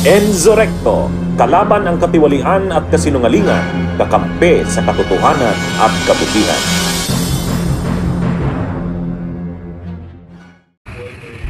Enzo Recto, kalaban ang katiwalian at kasinungalingan, kakampi sa katotohanan at kabutihan.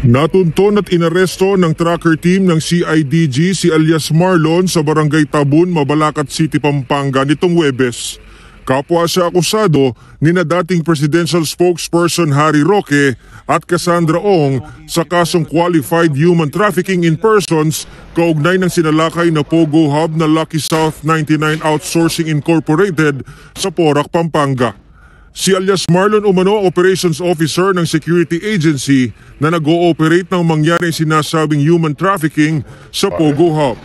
Natunton at inaresto ng tracker team ng CIDG si alias Marlon sa Barangay Tabun, Mabalacat City, Pampanga nitong Huwebes. Kapwa siya akusado ni na dating presidential spokesperson Harry Roque at Cassandra Ong sa kasong qualified human trafficking in persons kaugnay ng sinalakay na Pogo Hub na Lucky South 99 Outsourcing Incorporated sa Porac, Pampanga. Si alias Marlon umano operations officer ng security agency na nag-ooperate ng mangyaring sinasabing human trafficking sa Pogo Hub.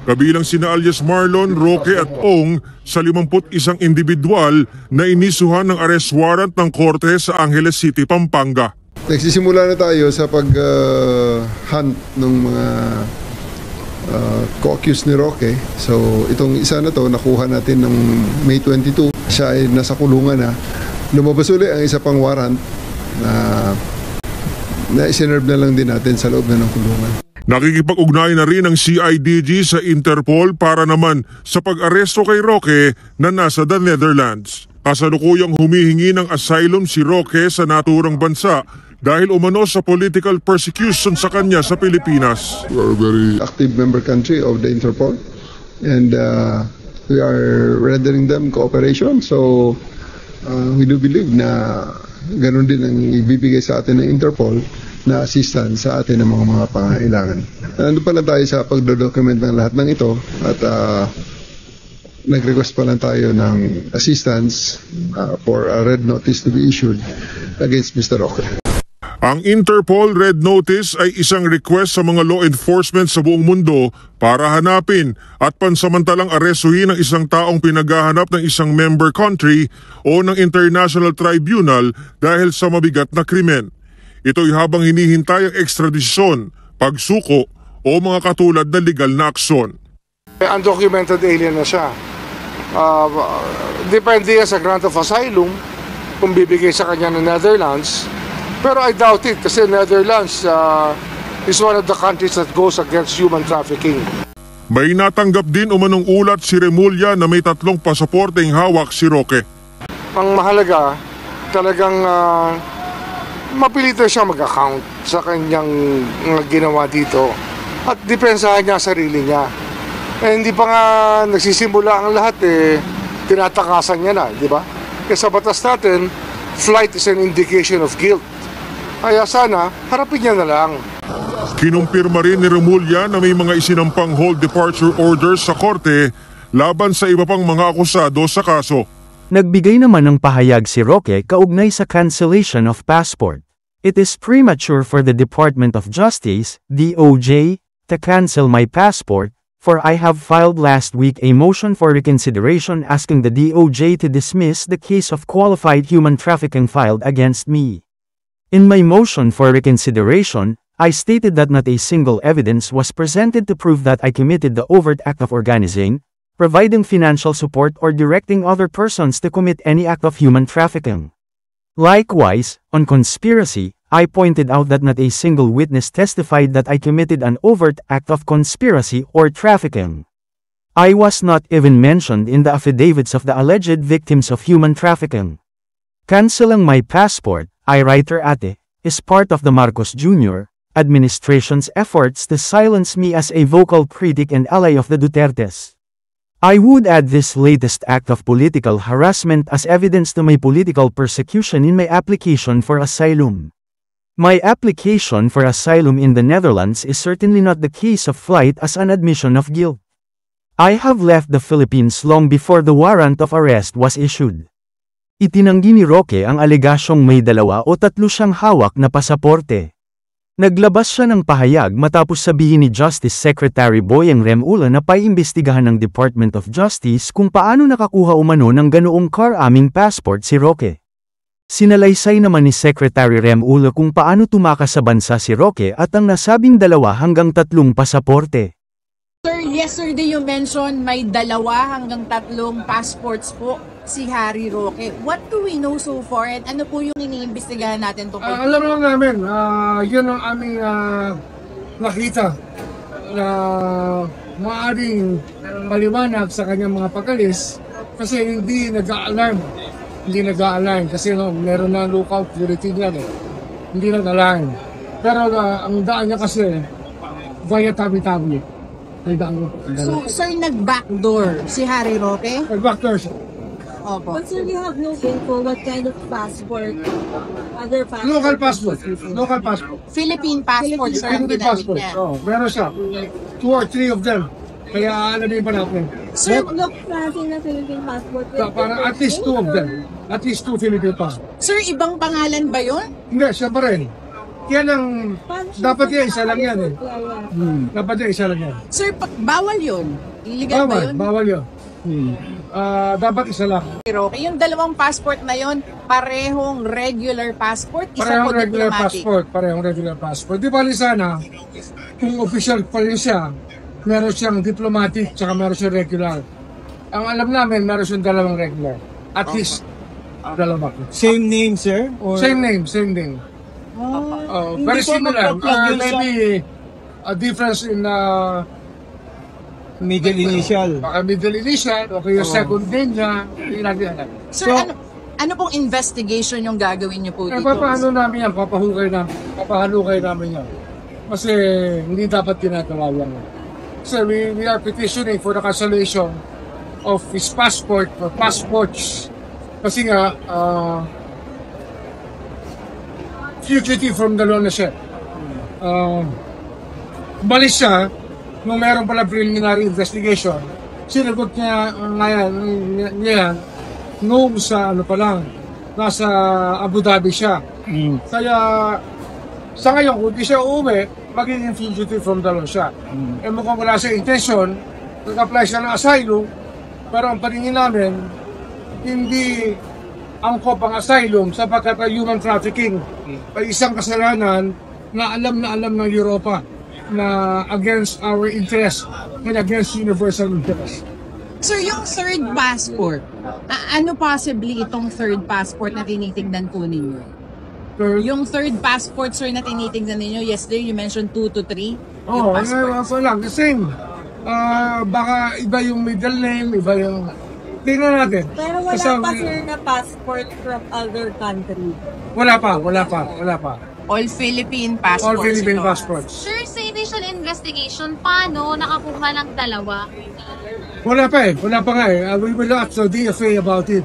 Kabilang sina alias Marlon, Roque at Ong sa 51 individual na inisuhan ng arrest warrant ng korte sa Angeles City, Pampanga. Nagsisimula na tayo sa pag-hunt ng mga co-accused ni Roque. So itong isa na to nakuha natin ng May 22. Siya ay nasa kulungan na. Lumabas ulit ang isa pang warrant na isinerve na lang din natin sa loob na ng kulungan. Nakikipag-ugnay na rin ang CIDG sa Interpol para naman sa pag-aresto kay Roque na nasa the Netherlands. Kasalukuyang humihingi ng asylum si Roque sa naturang bansa dahil umano sa political persecution sa kanya sa Pilipinas. We are a very active member country of the Interpol and we are rendering them cooperation. So we do believe na ganun din ang ibibigay sa atin ng Interpol na assistance sa atin ng mga pangailangan. Nandun pa lang tayo sa pagdodocument ng lahat ng ito at nag-request pa lang tayo ng assistance for a red notice to be issued against Mr. Roque. Ang Interpol Red Notice ay isang request sa mga law enforcement sa buong mundo para hanapin at pansamantalang arestuhin ang isang taong pinaghahanap ng isang member country o ng International Tribunal dahil sa mabigat na krimen. Ito'y habang hinihintay ang ekstradisyon, pagsuko o mga katulad na legal na aksyon. Undocumented alien na siya. Depende sa grant of asylum kung bibigay sa kanya ng Netherlands. Pero I doubt it kasi Netherlands is one of the countries that goes against human trafficking. May natanggap din umanong ulat si Remulla na may 3 pasaporteng hawak si Roque. Ang mahalaga, talagang mapilito siya mag-account sa kanyang ginawa dito at depensahan niya sarili niya. Hindi pa nga nagsisimula ang lahat tinatakasan niya na, di ba? Kasi sa batas natin, flight is an indication of guilt. Kaya sana, harapin niya na lang. Kinumpirma rin ni Remulla na may mga isinampang hold departure orders sa korte laban sa iba pang mga akusado sa kaso. Nagbigay naman ng pahayag si Roque kaugnay sa cancellation of passport. It is premature for the Department of Justice, DOJ, to cancel my passport, for I have filed last week a motion for reconsideration asking the DOJ to dismiss the case of qualified human trafficking filed against me. In my motion for reconsideration, I stated that not a single evidence was presented to prove that I committed the overt act of organizing, providing financial support or directing other persons to commit any act of human trafficking. Likewise, on conspiracy, I pointed out that not a single witness testified that I committed an overt act of conspiracy or trafficking. I was not even mentioned in the affidavits of the alleged victims of human trafficking. Canceling my passport, I writer Ate, is part of the Marcos Jr. administration's efforts to silence me as a vocal critic and ally of the Dutertes. I would add this latest act of political harassment as evidence to my political persecution in my application for asylum. My application for asylum in the Netherlands is certainly not the case of flight as an admission of guilt. I have left the Philippines long before the warrant of arrest was issued. Itinanggi ni Roque ang alegasyong may 2 o 3 siyang hawak na pasaporte. Naglabas siya ng pahayag matapos sabihin ni Justice Secretary Boyeng Remulla na paiimbestigahan ng Department of Justice kung paano nakakuha umano ng ganoong karaming passport si Roque. Sinalaysay naman ni Secretary Remulla kung paano tumakas sa bansa si Roque at ang nasabing 2 hanggang 3 pasaporte. Sir, yesterday you mentioned may 2 hanggang 3 passports po si Harry Roque. What do we know so far and ano po yung iniimbestigahan natin to? Alam lang namin, yun ang aming nakita na maaaring paliwanag sa kanyang mga pag-alis kasi hindi nag-a-alarm. Hindi nag-a-alarm kasi meron na lookout routine yan eh. Hindi nag-alarm. Pero ang daan niya kasi via tabi-tabi. So, sir, nag-backdoor si Harry Roque? Nag-backdoor siya. Opo. But sir, you have no info what kind of passport, other passport? Local passport. Local passport. Philippine passport, sir, ang Philippine ginamit passport. niya. Oh, meron siya. 2 or 3 of them. Kaya alamin pa natin. Sir, Look, klase na Philippine passport. Para at least 2 of them. At least 2 Philippine passport. sir, ibang pangalan ba yun? Hindi, siya pa rin. Yan ang, dapat yan, isa lang yan eh. Dapat yan, isa lang yan. Sir, bawal yun. Illegal ba yun? Bawal yun. Dapat isa lang. Roque, yung dalawang passport na yun, parehong regular passport, isa Parehong po regular diplomatic. passport. Parehong regular passport. Di bali sana, kung official pa rin siya, meron siyang diplomatic, tsaka meron siyang regular. Ang alam namin, meron siyang dalawang regular. At least, dalawa. Same name, sir? Or Same name. Very po similar. magpa-plug yun sa- Maybe a difference in middle initial? baka middle initial o kaya second name niya. Sir, ano pong investigation yung gagawin niyo po dito? Papaano namin yan? Papahalukay namin yan. Kasi hindi dapat ginagawa yan. So we are petitioning for the cancellation of his passport or passports. Kasi nga, fugitive from the law na siya. Umalis siya nung meron pala preliminary investigation. Sinagot niya ngayon noong sa ano pa lang, nasa Abu Dhabi siya. Kaya sa ngayon, kung di siya uuwi, magiging fugitive from the law siya. Eh mukhang wala siya intention, nag-apply siya ng asylum, pero ang paningin namin, hindi angkop ang asylum sapagkat ang human trafficking ay isang kasalanan na alam ng Europa na against our interest and against universal interest. Sir, yung third passport, ano possibly itong third passport na tinitingnan po ninyo? Yung third passport, sir, na tinitingnan ninyo, yesterday you mentioned 2 to 3 yung passport. Lang, the same. Baka iba yung middle name, iba yung... Tingnan natin. Pero wala pa sir na passport from other country. Wala pa. All Philippine passports. All Philippine ito. passports. Sir, sa initial investigation, paano nakakuha ng dalawa? Wala pa nga eh. We will ask the DFA about it.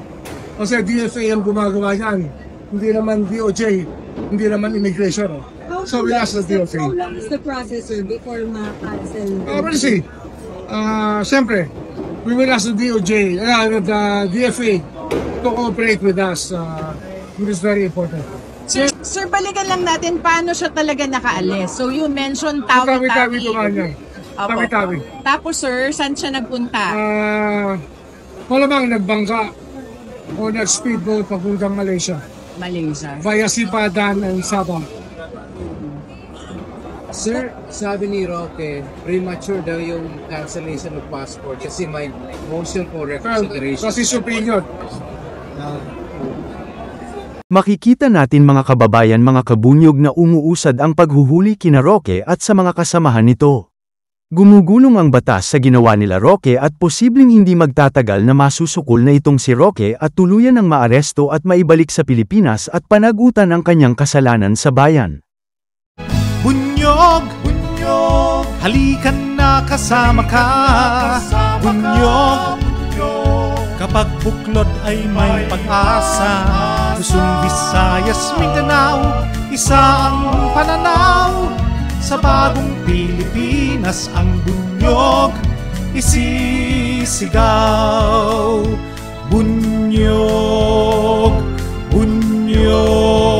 Kasi DFA ang gumagawa yan. Hindi naman DOJ, hindi naman immigration. So we ask the DFA. How long is the process sir before ma-cancel? We'll see. Siyempre, we will ask the DOJ, the DFA to cooperate with us. It is very important. Sir, balikan lang natin paano siya talaga nakaalis. So you mentioned Tawi-Tawi. Tawi-tawi tumahan. Opo. Tawi-tawi. Tapos sir, saan siya nagpunta? Malamang nagbangka o nag-speedboat papuntang Malaysia Malaysia. via Sipadan and Sabah. Sir, sabi ni Roque, premature daw yung cancellation of passport kasi may motion for reconsideration. Kasi superior. Makikita natin mga kababayan mga kabunyog na umuusad ang paghuhuli kina Roque at sa mga kasamahan nito. Gumugulong ang batas sa ginawa nila Roque at posibleng hindi magtatagal na masusukol na itong si Roque at tuluyan ng maaresto at maibalik sa Pilipinas at panagutan ang kanyang kasalanan sa bayan. Bunyog, bunyog, halikan na kasama ka. Bunyog, kapag buklod ay may pag-asa. Luzon, Visayas, Mindanao, isa ang pananaw. Sa bagong Pilipinas ang bunyog isisigaw. Bunyog, bunyog.